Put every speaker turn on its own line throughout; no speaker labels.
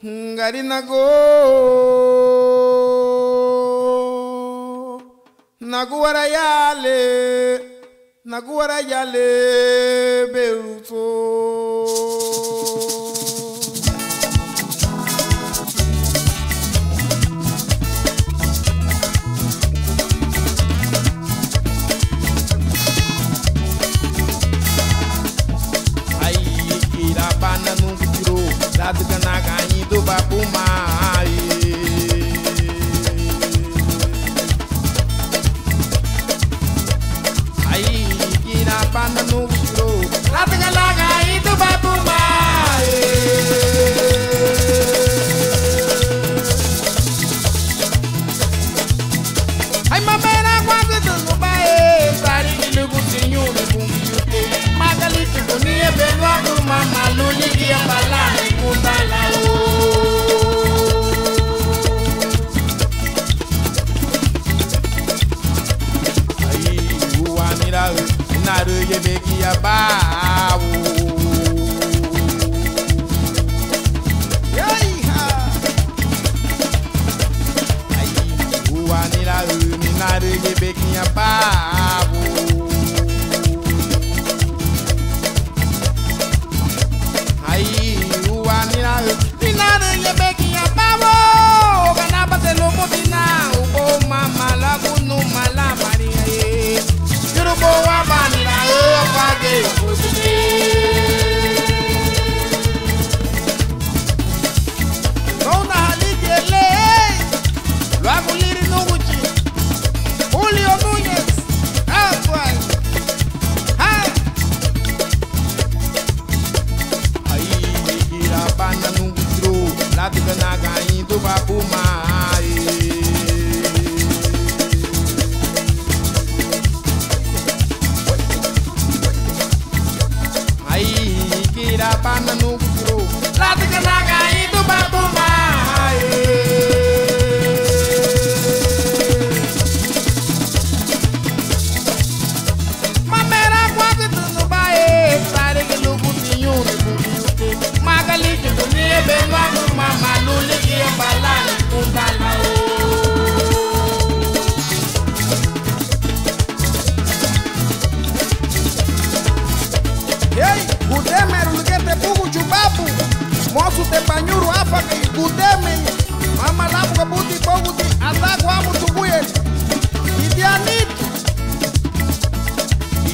Ngari nago naguara yale beruto. Ai ira bana num tiro dado canaga indo babumai. Banda no giro, la tegalaga e do babumai. Ai mamera quando tu no bae, sari que lugo tinho no bumbio. Magali que bonia belo do mama luli que abala com talao. Ai o anira naru ye beki abawu. Yaiha. Ai uanira uni naru ye beki abawu. Ai uanira uni naru ye beki abawu. Ganaba te lo motina ubo mama la kunu mala maria ye. Yurubo wabanira apage kudine. Nona haligele luago liri nuguchi Julio Núñez Aguay. Hai ai ira bana nungutro la tiganaga indo babumai. Banda no giro, la tiganaga e do babumai. Mamera quase tu no bae, sare que lugo tinho no bumbio. Magali que bonia belo do mama luli que abala com talao. Hey, Udemero te pugu chubabu, moço te panhuru afaga e gudeme, mama labu kabuti boguti ataku amu tubuye, idianito. I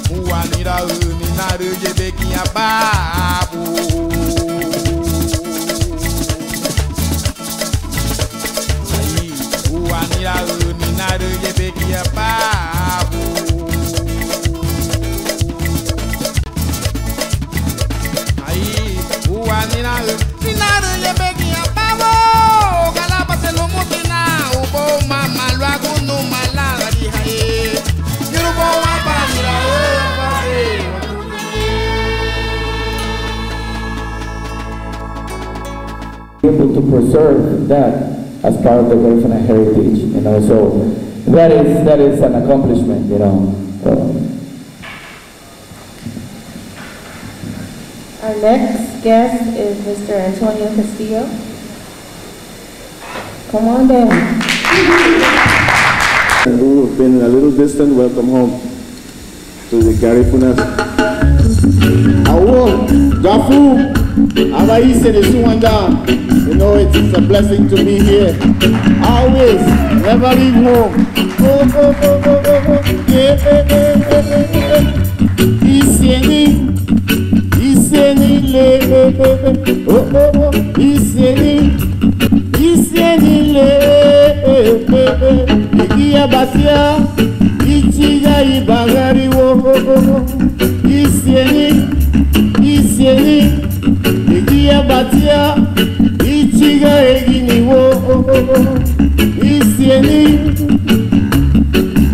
muanira uni naru ye bekinha babu. Ai muanira uni naru ye bekinha babu. Nina ye beginha pavo, galapa se no mutina, ubo mama luago no malala di hae. Yurubo wabanira
able to preserve that as part of the Garifuna heritage, you know, so that is an accomplishment, you know.
Our next guest is Mr. Antonio Castillo. Come on down.
Who have been a little distant, welcome home to the Garifuna. Awo, GAHFU, Abaise de Suwanda. You know, it's a blessing to be here. Always, never leave home. Oh, oh, oh, oh, oh, oh. Yeah, Iseni. Isenile, oh oh oh, Isenile, Ikia batia, Ichiga ibagari wo, Iseni, Ikia batia, Ichiga egini wo,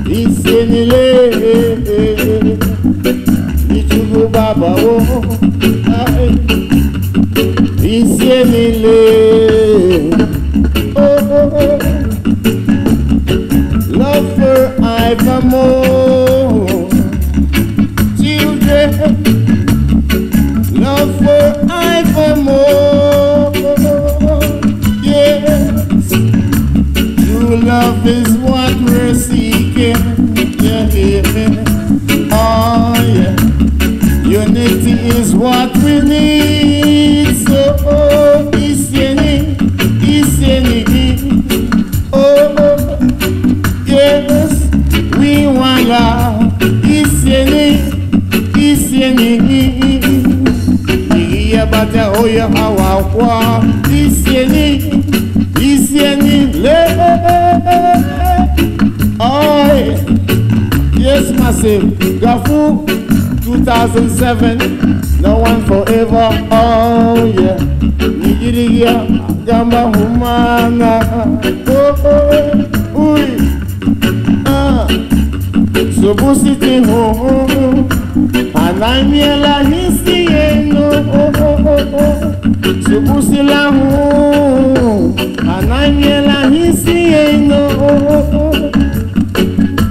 Isenile, Ichugo baba wo. Isienile, oh, oh, oh. Love forevermore, children, love forevermore. wa isieni le. Oh yes, massive. GAHFU 2007, no one forever. Oh yeah, Nigeria gamba humana. Oh, Subu City home, and I'm yella hisieno. Subu Sila home, and I'm yella hisieno.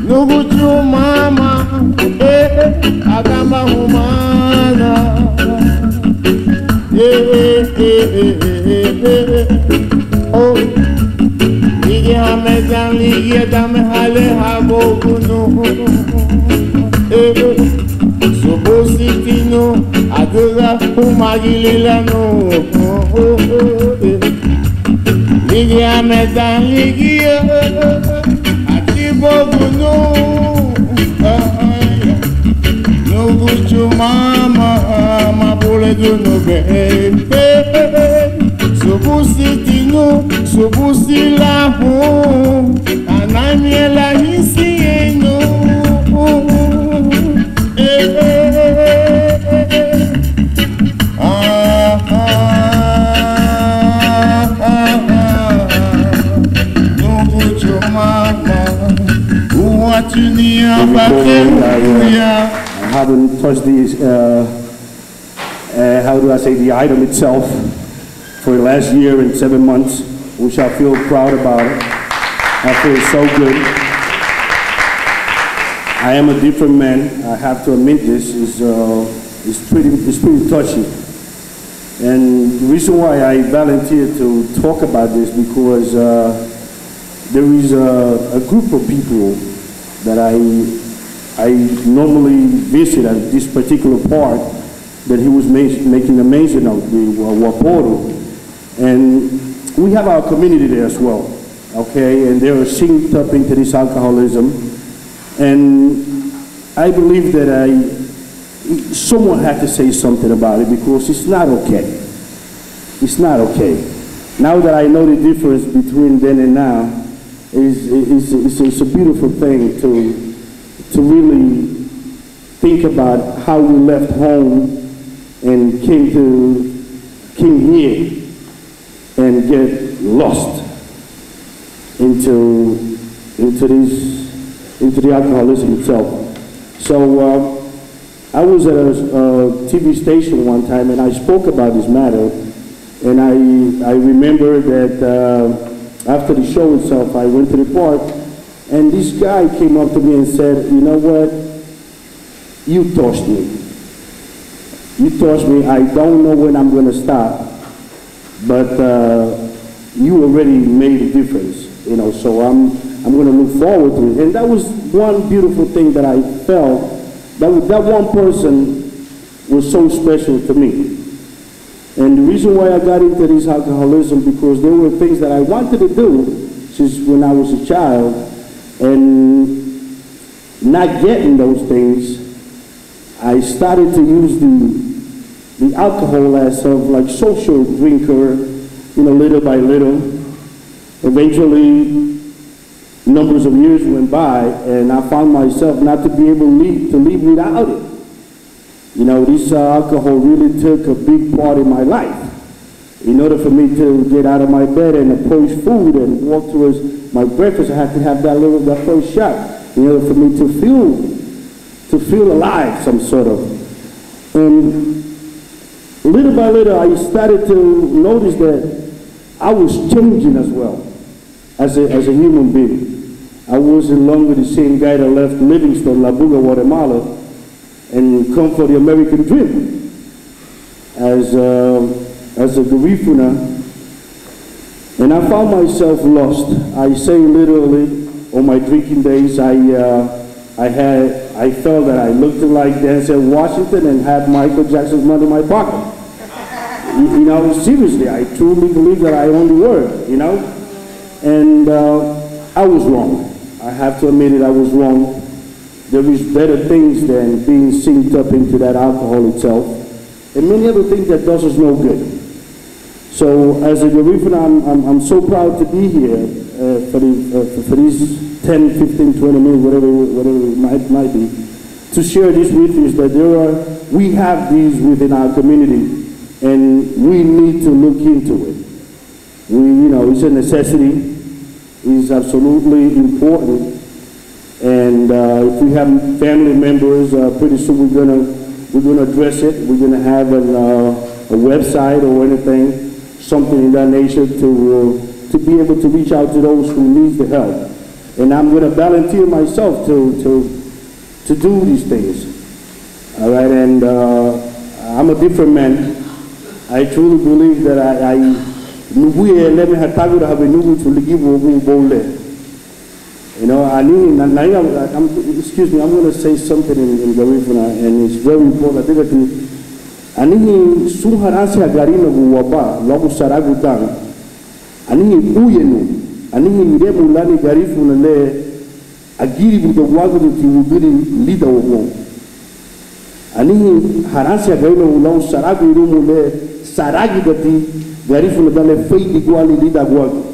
Nuguchu mama, agamba humana. Oh, Ligi hamedan, ligi dame hale habogunu. Subu City no, adoga humagilila no. Ligi hamedan, ligi atibogunu. Nuguchu mama, mabule dunu be. Subu City no, Subu Sila ho, anamiela hisieno. Nuguchu mama, uwatunia bakeruya.
I haven't touched these, how do I say, the item itself for the last year and 7 months, which I feel proud about it. I feel so good. I am a different man. I have to admit this. It's pretty touchy. And the reason why I volunteered to talk about this because there is a group of people that I normally visit at this particular park that he was making a mention of, the Wapoto. And we have our community there as well, okay? And they are synced up into this alcoholism. And I believe that someone had to say something about it because it's not okay. It's not okay. Now that I know the difference between then and now, it's a beautiful thing to really think about how we left home and came here and get lost into the alcoholism itself. So I was at a TV station one time and I spoke about this matter, and I remember that after the show itself I went to the park and this guy came up to me and said, you know what, you touched me. You touched me. I don't know when I'm going to stop, but you already made a difference, you know, so I'm going to look forward to it. And that was one beautiful thing that I felt, that one person was so special to me. And the reason why I got into this alcoholism, because there were things that I wanted to do since when I was a child, and not getting those things, I started to use the alcohol as of like social drinker, you know, little by little. Eventually, numbers of years went by, and I found myself not to be able to live without it. You know, this alcohol really took a big part in my life. In order for me to get out of my bed and approach food and walk towards my breakfast, I had to have that first shot in order for me to feel alive, some sort of. And little by little, I started to notice that I was changing as well as a human being. I was no longer the same guy that left Livingston, La Buga, Guatemala, and come for the American dream as a Garifuna, and I found myself lost. I say literally, on my drinking days, I felt that I looked like Denzel Washington and had Michael Jackson's money in my pocket. You know, seriously, I truly believe that I own the word, you know, and I was wrong. I have to admit it, I was wrong. There is better things than being synced up into that alcohol itself, and many other things that does us no good. So as a Garifuna, I'm so proud to be here for these 10, 15, 20 minutes, whatever it might be, to share this with you, is that we have these within our community, and we need to look into it. It's a necessity. It's absolutely important. And if we have family members, pretty soon we're gonna address it. We're gonna have a website or anything, something in that nature to be able to reach out to those who need the help. And I'm gonna volunteer myself to do these things. All right, and I'm a different man. I truly believe that excuse me, I'm going to say something in Garifuna, and it's very important. I think anihi suharasi agarina guwaba lagu saragutang anihi uyenu anihi miremu lani Garifuna le agiri budogwagu ti wubiri lida wo anihi harasi agarina lagu saragu irumu le saragi dati Garifuna dale feiti gwali lida gwagu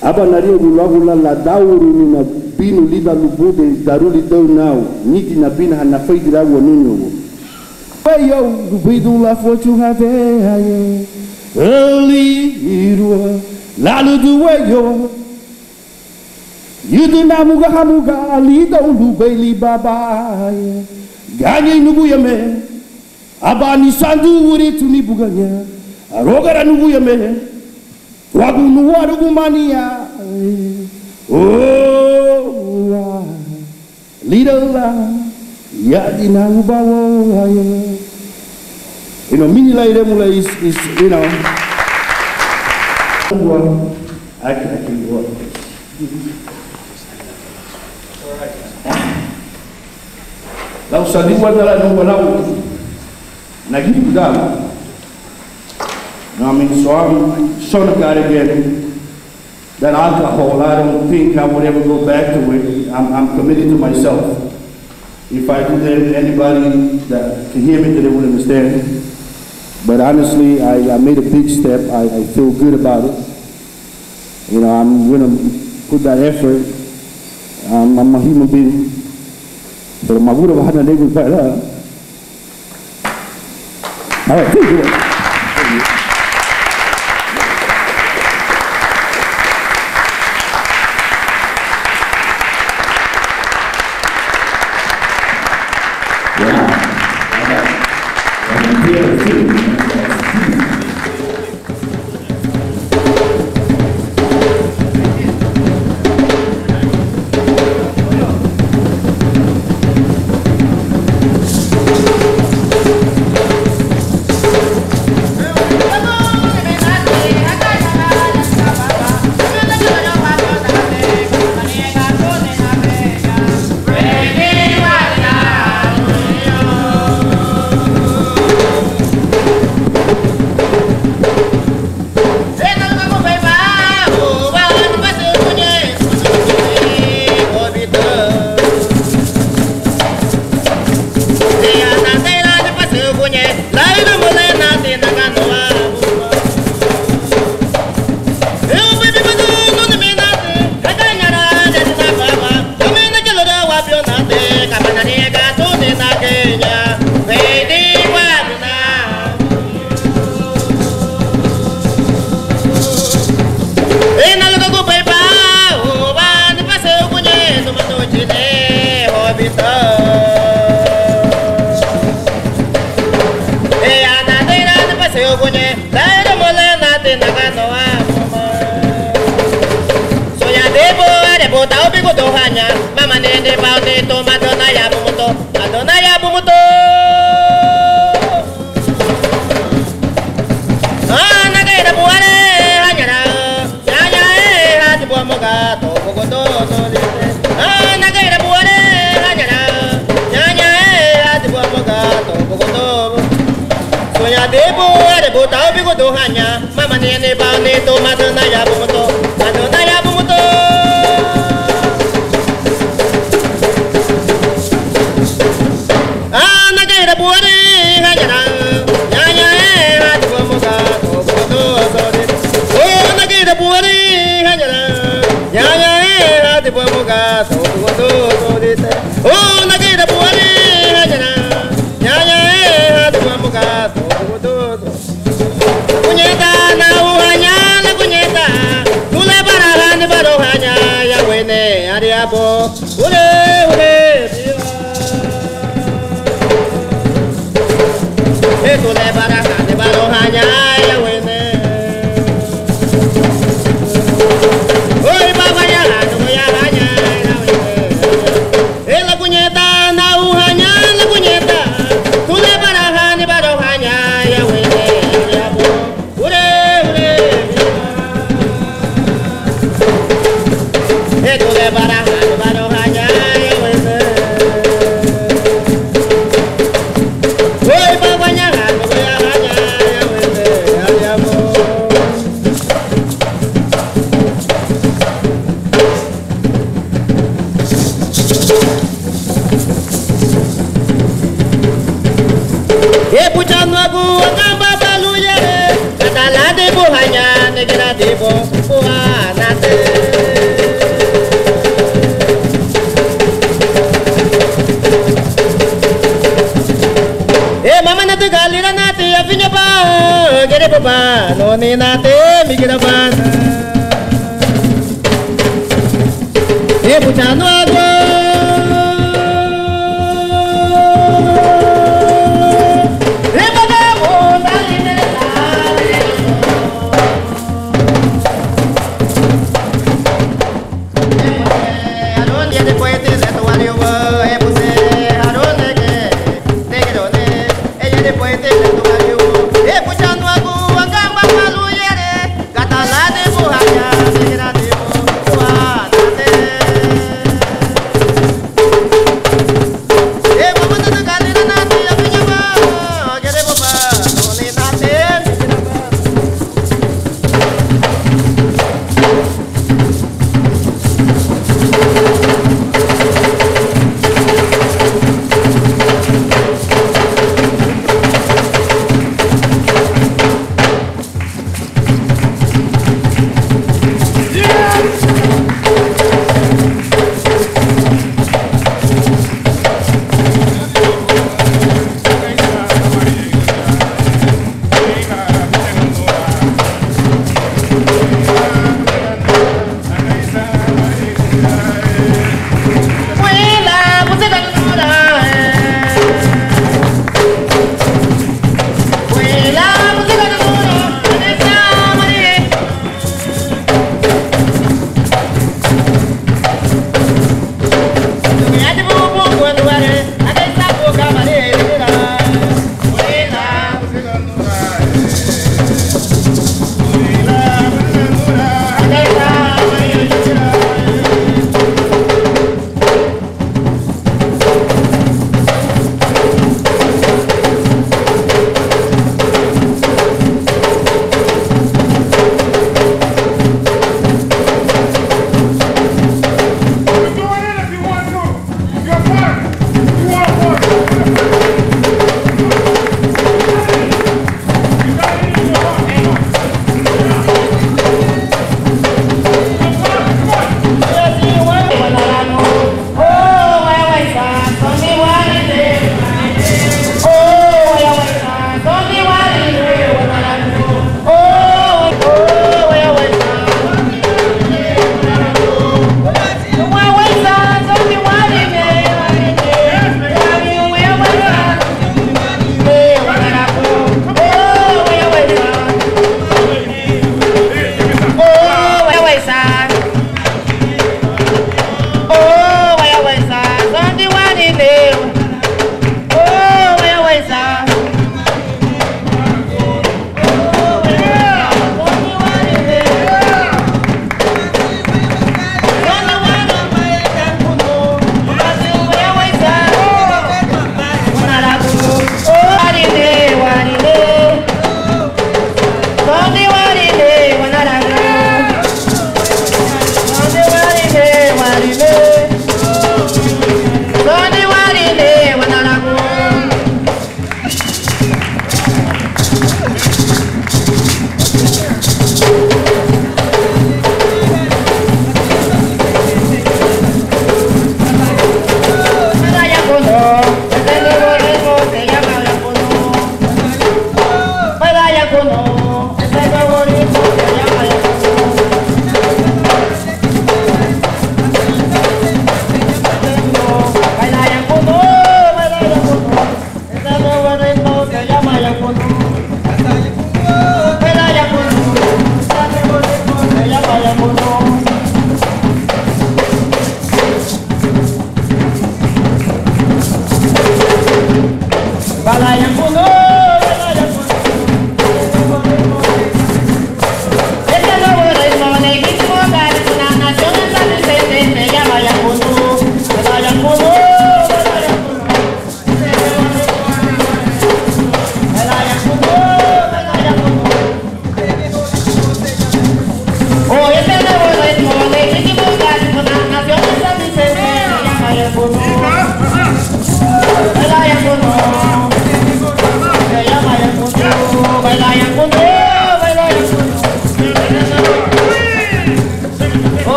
aba naria gulagula la dauri ni na binu lida lubude daruli dau nau niti na bina hana feiti la wanunyo yo dubidu la fortune have early irua lalu duwe yo yudu namuga hamuga lida ulubeli baba ganye nubu yame abani sandu uri tuni buganya arogara nubu yame wagu nuwaru gumania oh little ya dinang bawo mini laire mulai is I can go. Lau saliwa dala no walau nagi budam. I mean, so I'm sort of got to get that alcohol. I don't think I would ever go back to it. I'm committed to myself. If I do that, anybody that can hear me, that they would understand. But honestly, I made a big step. I feel good about it. I'm going to put that effort. I'm a human being. But I'm going to have a neighbor fight up. All right, thank you.
Mama nene baute to madonna ya bumuto ana gaira buare hanyara ya hati bua moga to bogodo to lite ana gaira buare hanyara ya hati bua moga to bogodo soya debo are bota bigodo hanya mama nene baute to madonna ya bumuto buare hanyara ya hati bua moga ariabo, ure, eto le baraka de barohanya ya wene. Oi baba ya no ya hanya na wene. Ela punyeta na uhanya la punyeta. Tu le baraka de barohanya ya wene. Ariabo, ure. Eto le baraka de barohanya ya wene. Oi baba ya no ya hanya ya wene. Ariabo. E puchando agu ngamba baluye katala de buhanya negira de bo buhanate e mama nate galira nate afinya ba gere baba no ni nate migira ba e puchando agu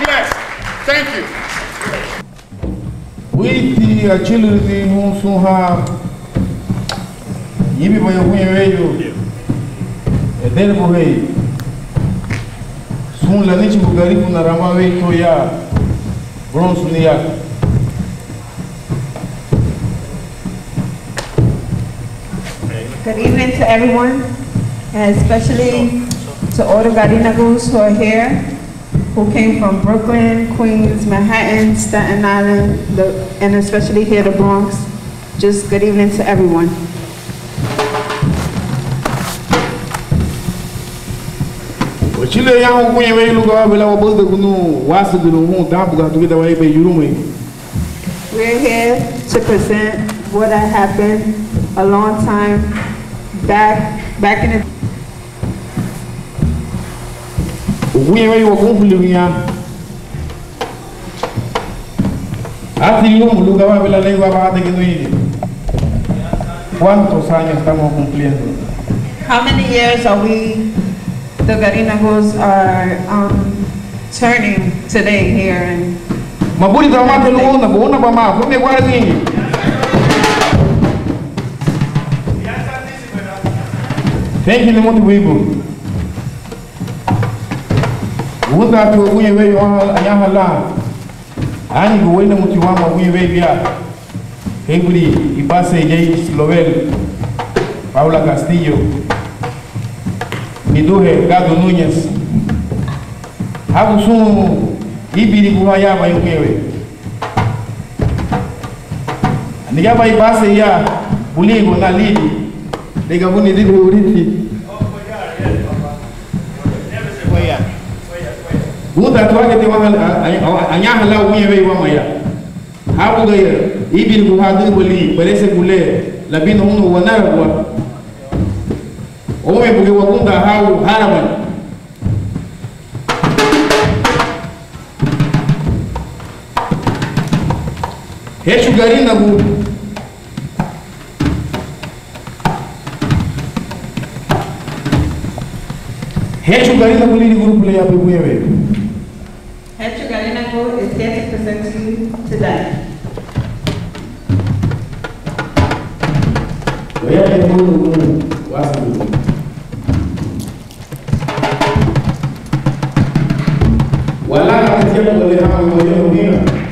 blessed. Thank you.
We the children who soon have Yibi by your win radio. A then away. Soon Lanichi Garifuna Ramaway to ya Bronx New York.
Good evening to everyone, and especially to all the Garinagos who are here, who came from Brooklyn, Queens, Manhattan, Staten Island, and especially here the Bronx. Just good evening to everyone.
Chile yang punya way lugar bela wabul dekunu wasu dulu dampu gatu kita way be yurumai.
We're here to present what had happened a long time back in the
punya way wakun pulinya. Hati yum lugar bela lagi wabah dekunu ini. ¿Cuántos años estamos cumpliendo?
How many years are we? The Garinagos are turning today here and
Maburi drama teluna, buona bama, come guardi. Thank you muito wibu. Wunda to uye we ayahala. Ani go wena muti wama uye we bia. Hebri ibase jay Slovel. Paula Castillo. Miduje Gado Núñez. Hago su ibiri kuhaya ba yukewe. Aniga ba ibase ya buligo na lidi. Lega buni dibe uriti. Buta tuage te wanga anyaha la uyewe wa maya. Hago ga ibiri kuhadu buli parece kule labino uno wanara kwa. Ome buge wakunda hau haraman. Hechu garina bu. Hechu garina bu lini group le yape buyewe.
Hechu Garinago is here to present to you today.
Oya mu wasu. Wala katika wale hawa wale